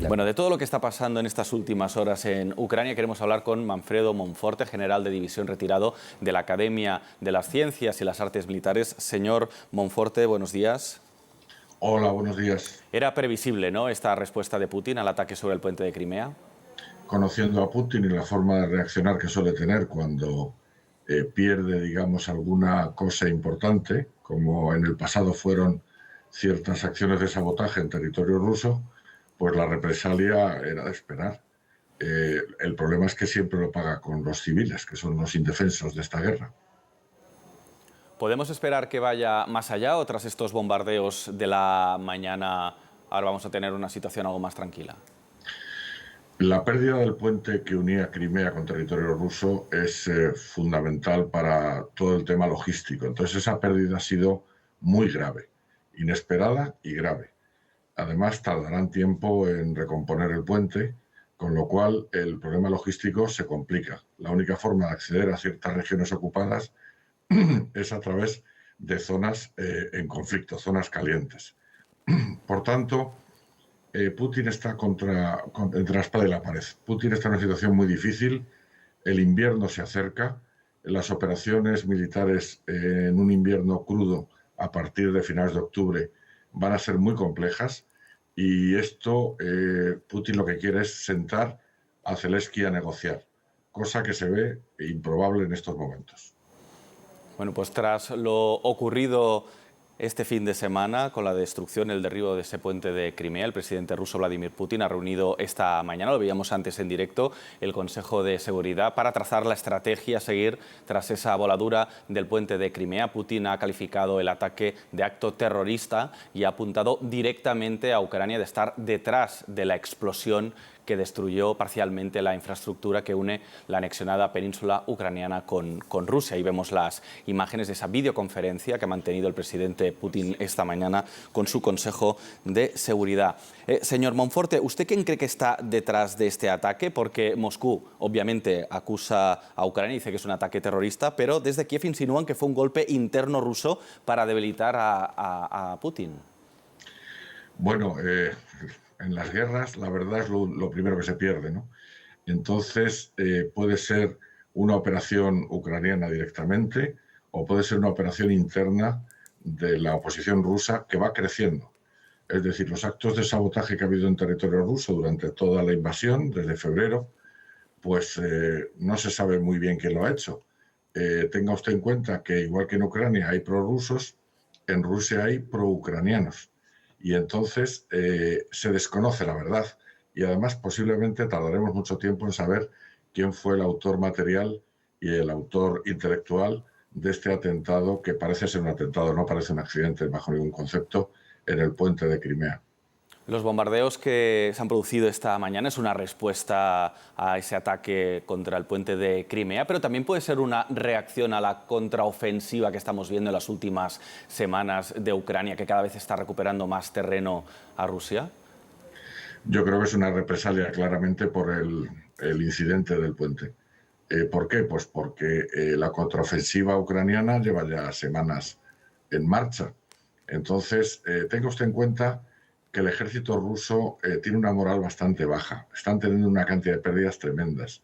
Bueno, de todo lo que está pasando en estas últimas horas en Ucrania queremos hablar con Manfredo Monforte, general de división retirado de la Academia de las Ciencias y las Artes Militares. Señor Monforte, buenos días. Hola, buenos días. Era previsible, ¿no?, esta respuesta de Putin al ataque sobre el puente de Crimea. Conociendo a Putin y la forma de reaccionar que suele tener cuando pierde, digamos, alguna cosa importante, como en el pasado fueron ciertas acciones de sabotaje en territorio ruso, pues la represalia era de esperar. El problema es que siempre lo paga con los civiles, que son los indefensos de esta guerra. ¿Podemos esperar que vaya más allá o tras estos bombardeos de la mañana ahora vamos a tener una situación algo más tranquila? La pérdida del puente que unía Crimea con territorio ruso es fundamental para todo el tema logístico. Entonces esa pérdida ha sido muy grave, inesperada y grave. Además tardarán tiempo en recomponer el puente, con lo cual el problema logístico se complica. La única forma de acceder a ciertas regiones ocupadas es a través de zonas en conflicto, zonas calientes. Por tanto, Putin está entre la espada y la pared. Putin está en una situación muy difícil, el invierno se acerca, las operaciones militares en un invierno crudo a partir de finales de octubre van a ser muy complejas y esto, Putin lo que quiere es sentar a Zelensky a negociar, cosa que se ve improbable en estos momentos. Bueno, pues tras lo ocurrido este fin de semana con la destrucción, el derribo de ese puente de Crimea, el presidente ruso Vladimir Putin ha reunido esta mañana, lo veíamos antes en directo, el Consejo de Seguridad para trazar la estrategia a seguir tras esa voladura del puente de Crimea. Putin ha calificado el ataque de acto terrorista y ha apuntado directamente a Ucrania de estar detrás de la explosión que destruyó parcialmente la infraestructura que une la anexionada península ucraniana con Rusia. Y vemos las imágenes de esa videoconferencia que ha mantenido el presidente Putin esta mañana con su Consejo de Seguridad. Señor Monforte, ¿usted quién cree que está detrás de este ataque? Porque Moscú, obviamente, acusa a Ucrania y dice que es un ataque terrorista, pero desde Kiev insinúan que fue un golpe interno ruso para debilitar a Putin. Bueno, en las guerras la verdad es lo primero que se pierde, ¿no? Entonces puede ser una operación ucraniana directamente o puede ser una operación interna de la oposición rusa que va creciendo. Es decir, los actos de sabotaje que ha habido en territorio ruso durante toda la invasión, desde febrero, pues no se sabe muy bien quién lo ha hecho. Tenga usted en cuenta que igual que en Ucrania hay prorrusos, en Rusia hay proucranianos. Y entonces se desconoce la verdad. Y además posiblemente tardaremos mucho tiempo en saber quién fue el autor material y el autor intelectual de este atentado, que parece ser un atentado, no parece un accidente bajo ningún concepto, en el puente de Crimea. Los bombardeos que se han producido esta mañana es una respuesta a ese ataque contra el puente de Crimea, pero también puede ser una reacción a la contraofensiva que estamos viendo en las últimas semanas de Ucrania, que cada vez está recuperando más terreno a Rusia. Yo creo que es una represalia claramente por el incidente del puente. ¿Por qué? Pues porque la contraofensiva ucraniana lleva ya semanas en marcha. Entonces, tenga usted en cuenta que el ejército ruso tiene una moral bastante baja. Están teniendo una cantidad de pérdidas tremendas.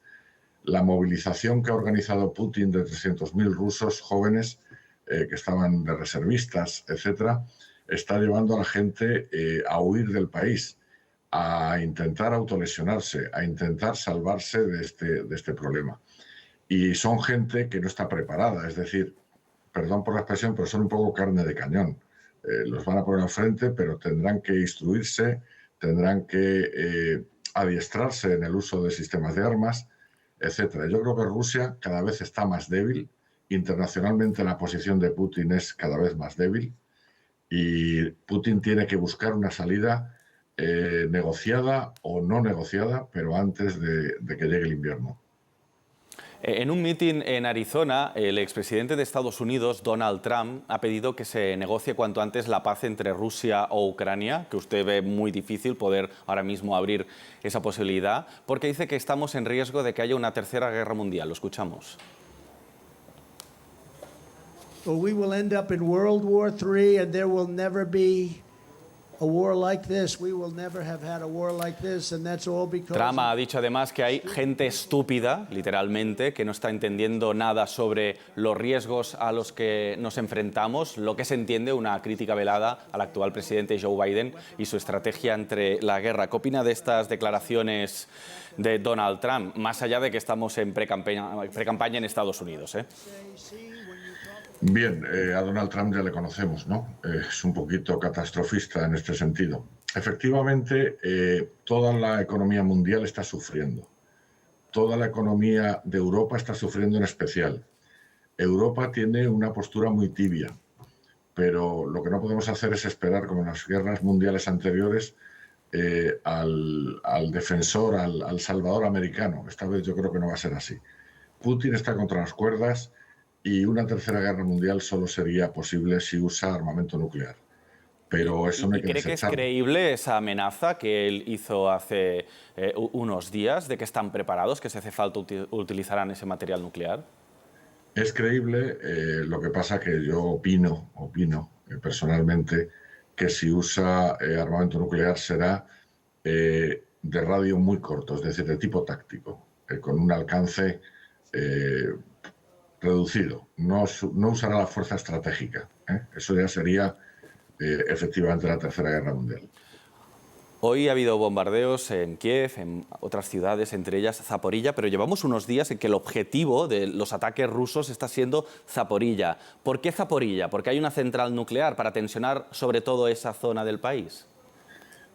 La movilización que ha organizado Putin de 300.000 rusos jóvenes que estaban de reservistas, etcétera, está llevando a la gente a huir del país, a intentar autolesionarse, a intentar salvarse de este problema. Y son gente que no está preparada, es decir, perdón por la expresión, pero son un poco carne de cañón. Los van a poner al frente, pero tendrán que instruirse, tendrán que adiestrarse en el uso de sistemas de armas, etcétera. Yo creo que Rusia cada vez está más débil. Internacionalmente la posición de Putin es cada vez más débil y Putin tiene que buscar una salida negociada o no negociada, pero antes de que llegue el invierno. En un mitin en Arizona, el expresidente de Estados Unidos, Donald Trump, ha pedido que se negocie cuanto antes la paz entre Rusia o Ucrania, que usted ve muy difícil poder ahora mismo abrir esa posibilidad, porque dice que estamos en riesgo de que haya una tercera guerra mundial. Lo escuchamos. Well, we will end up in World War III and there will never be Trump ha dicho además que hay gente estúpida, literalmente, que no está entendiendo nada sobre los riesgos a los que nos enfrentamos, lo que se entiende una crítica velada al actual presidente Joe Biden y su estrategia entre la guerra. ¿Qué opina de estas declaraciones de Donald Trump, más allá de que estamos en pre-campaña en Estados Unidos? Bien, a Donald Trump ya le conocemos, ¿no? Es un poquito catastrofista en este sentido. Efectivamente, toda la economía mundial está sufriendo. Toda la economía de Europa está sufriendo en especial. Europa tiene una postura muy tibia, pero lo que no podemos hacer es esperar, como en las guerras mundiales anteriores, al defensor, al salvador americano. Esta vez yo creo que no va a ser así. Putin está contra las cuerdas y una tercera guerra mundial solo sería posible si usa armamento nuclear. Pero eso no hay que desecharlo. ¿Cree que es creíble esa amenaza que él hizo hace unos días de que están preparados, que si hace falta utilizarán ese material nuclear? Es creíble, lo que pasa que yo opino personalmente que si usa armamento nuclear será de radio muy corto, es decir, de tipo táctico, con un alcance reducido. No usará la fuerza estratégica. Eso ya sería efectivamente la Tercera Guerra Mundial. Hoy ha habido bombardeos en Kiev, en otras ciudades, entre ellas Zaporilla, pero llevamos unos días en que el objetivo de los ataques rusos está siendo Zaporilla. ¿Por qué Zaporilla? ¿Porque hay una central nuclear para tensionar sobre todo esa zona del país?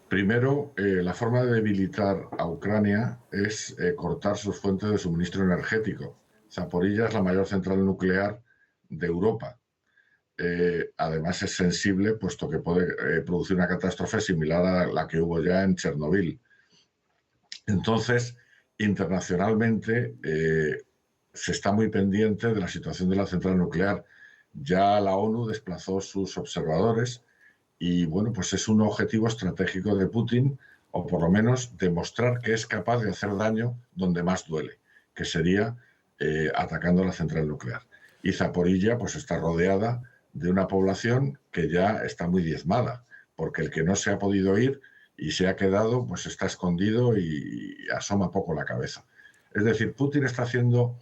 Primero, la forma de debilitar a Ucrania es cortar sus fuentes de suministro energético. Zaporilla es la mayor central nuclear de Europa. Además es sensible, puesto que puede producir una catástrofe similar a la que hubo ya en Chernobyl. Entonces, internacionalmente se está muy pendiente de la situación de la central nuclear. Ya la ONU desplazó sus observadores y, bueno, pues es un objetivo estratégico de Putin, o por lo menos demostrar que es capaz de hacer daño donde más duele, que sería atacando la central nuclear. Y Zaporilla pues está rodeada de una población que ya está muy diezmada, porque el que no se ha podido ir y se ha quedado, pues está escondido y asoma poco la cabeza. Es decir, Putin está haciendo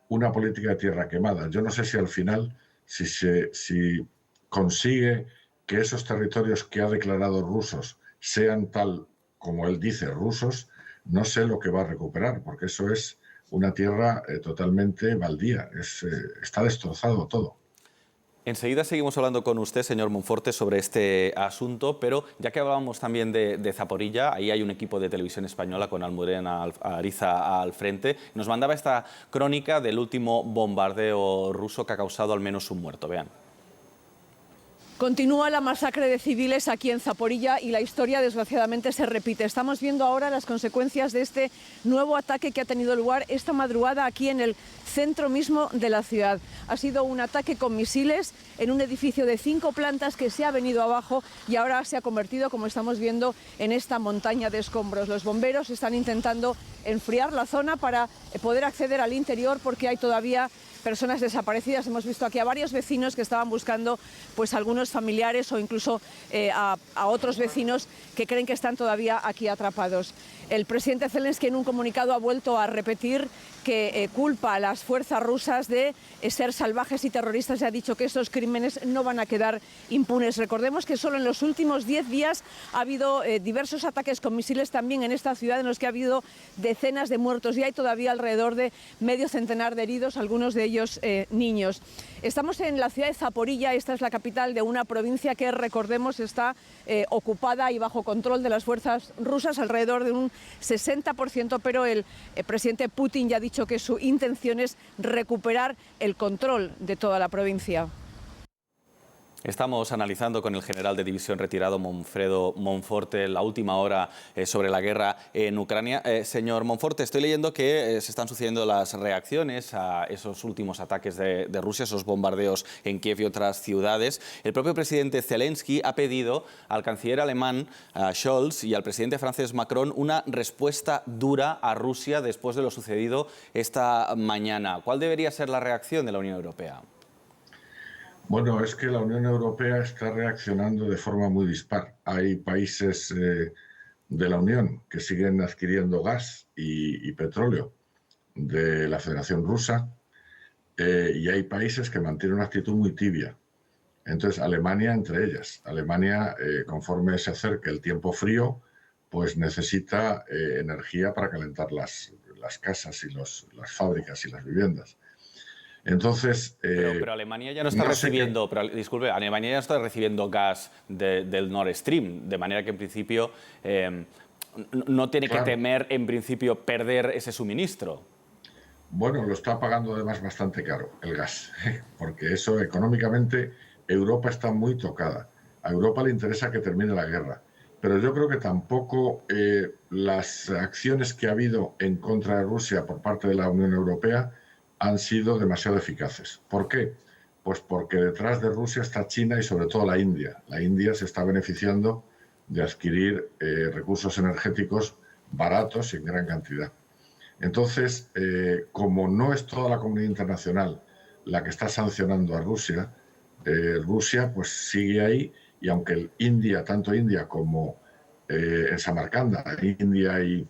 una política de tierra quemada. Yo no sé si al final, si consigue que esos territorios que ha declarado rusos sean tal como él dice, rusos, no sé lo que va a recuperar, porque eso es una tierra totalmente baldía. Está destrozado todo. Enseguida seguimos hablando con usted, señor Monforte, sobre este asunto, pero ya que hablábamos también de Zaporilla, ahí hay un equipo de televisión española con Almudena Ariza al frente. Nos mandaba esta crónica del último bombardeo ruso que ha causado al menos un muerto. Vean. Continúa la masacre de civiles aquí en Zaporilla y la historia desgraciadamente se repite. Estamos viendo ahora las consecuencias de este nuevo ataque que ha tenido lugar esta madrugada aquí en el centro mismo de la ciudad. Ha sido un ataque con misiles en un edificio de 5 plantas que se ha venido abajo y ahora se ha convertido, como estamos viendo, en esta montaña de escombros. Los bomberos están intentando enfriar la zona para poder acceder al interior porque hay todavía personas desaparecidas. Hemos visto aquí a varios vecinos que estaban buscando pues algunos familiares o incluso a otros vecinos que creen que están todavía aquí atrapados. El presidente Zelensky en un comunicado ha vuelto a repetir que culpa a las fuerzas rusas de ser salvajes y terroristas y ha dicho que estos crímenes no van a quedar impunes. Recordemos que solo en los últimos 10 días ha habido diversos ataques con misiles también en esta ciudad en los que ha habido decenas de muertos y hay todavía alrededor de medio centenar de heridos, algunos de ellos niños. Estamos en la ciudad de Zaporilla, esta es la capital de una provincia que, recordemos, está ocupada y bajo control de las fuerzas rusas, alrededor de un 60%, pero el presidente Putin ya ha dicho que su intención es recuperar el control de toda la provincia. Estamos analizando con el general de división retirado Manfredo Monforte la última hora sobre la guerra en Ucrania. Señor Monforte, estoy leyendo que se están sucediendo las reacciones a esos últimos ataques de Rusia, esos bombardeos en Kiev y otras ciudades. El propio presidente Zelensky ha pedido al canciller alemán Scholz y al presidente francés Macron una respuesta dura a Rusia después de lo sucedido esta mañana. ¿Cuál debería ser la reacción de la Unión Europea? Bueno, es que la Unión Europea está reaccionando de forma muy dispar. Hay países de la Unión que siguen adquiriendo gas y petróleo de la Federación Rusa, y hay países que mantienen una actitud muy tibia. Entonces, Alemania entre ellas. Alemania, conforme se acerque el tiempo frío, pues necesita energía para calentar las casas y las fábricas y las viviendas. Entonces, Pero Alemania ya no está no sé qué. recibiendo, disculpe, Alemania ya no está recibiendo gas del Nord Stream, de manera que en principio no tiene que Claro, temer en principio perder ese suministro. bueno, lo está pagando además bastante caro el gas, porque eso económicamente Europa está muy tocada. A Europa le interesa que termine la guerra, pero yo creo que tampoco las acciones que ha habido en contra de Rusia por parte de la Unión Europea han sido demasiado eficaces. ¿Por qué? Pues porque detrás de Rusia está China y sobre todo la India. La India se está beneficiando de adquirir recursos energéticos baratos y en gran cantidad. Entonces, como no es toda la comunidad internacional la que está sancionando a Rusia, Rusia pues sigue ahí, y aunque India, tanto India como en Samarcanda, India y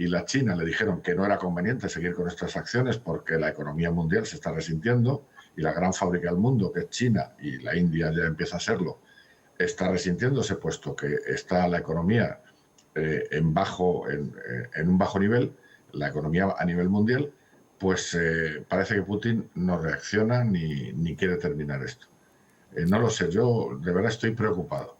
la China le dijeron que no era conveniente seguir con estas acciones porque la economía mundial se está resintiendo y la gran fábrica del mundo, que es China, y la India ya empieza a serlo, está resintiéndose puesto que está la economía en un bajo nivel, la economía a nivel mundial, pues parece que Putin no reacciona ni quiere terminar esto. No lo sé, yo de verdad estoy preocupado.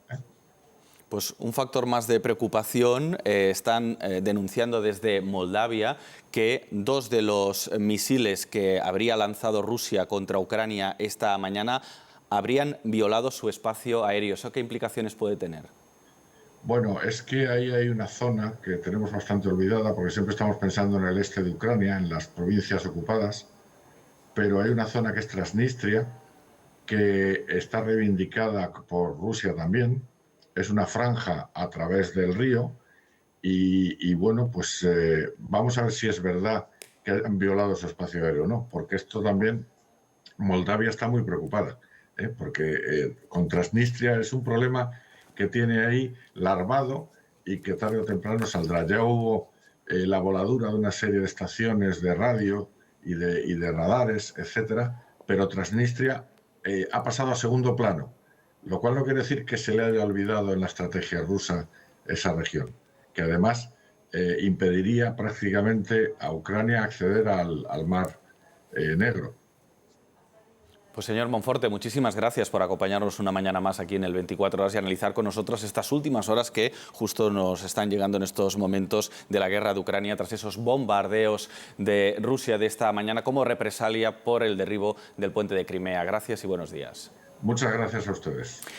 Pues un factor más de preocupación. Están denunciando desde Moldavia que 2 de los misiles que habría lanzado Rusia contra Ucrania esta mañana habrían violado su espacio aéreo. ¿Eso qué implicaciones puede tener? Bueno, es que ahí hay una zona que tenemos bastante olvidada porque siempre estamos pensando en el este de Ucrania, en las provincias ocupadas, pero hay una zona que es Transnistria, que está reivindicada por Rusia también. Es una franja a través del río y bueno, pues vamos a ver si es verdad que han violado su espacio aéreo o no, porque esto también, Moldavia está muy preocupada, porque con Transnistria es un problema que tiene ahí larvado y que tarde o temprano saldrá. Ya hubo la voladura de una serie de estaciones de radio y de radares, etcétera, pero Transnistria ha pasado a segundo plano, lo cual no quiere decir que se le haya olvidado en la estrategia rusa esa región, que además impediría prácticamente a Ucrania acceder al mar Negro. Pues señor Monforte, muchísimas gracias por acompañarnos una mañana más aquí en el 24 Horas y analizar con nosotros estas últimas horas que justo nos están llegando en estos momentos de la guerra de Ucrania tras esos bombardeos de Rusia de esta mañana como represalia por el derribo del puente de Crimea. Gracias y buenos días. Muchas gracias a ustedes.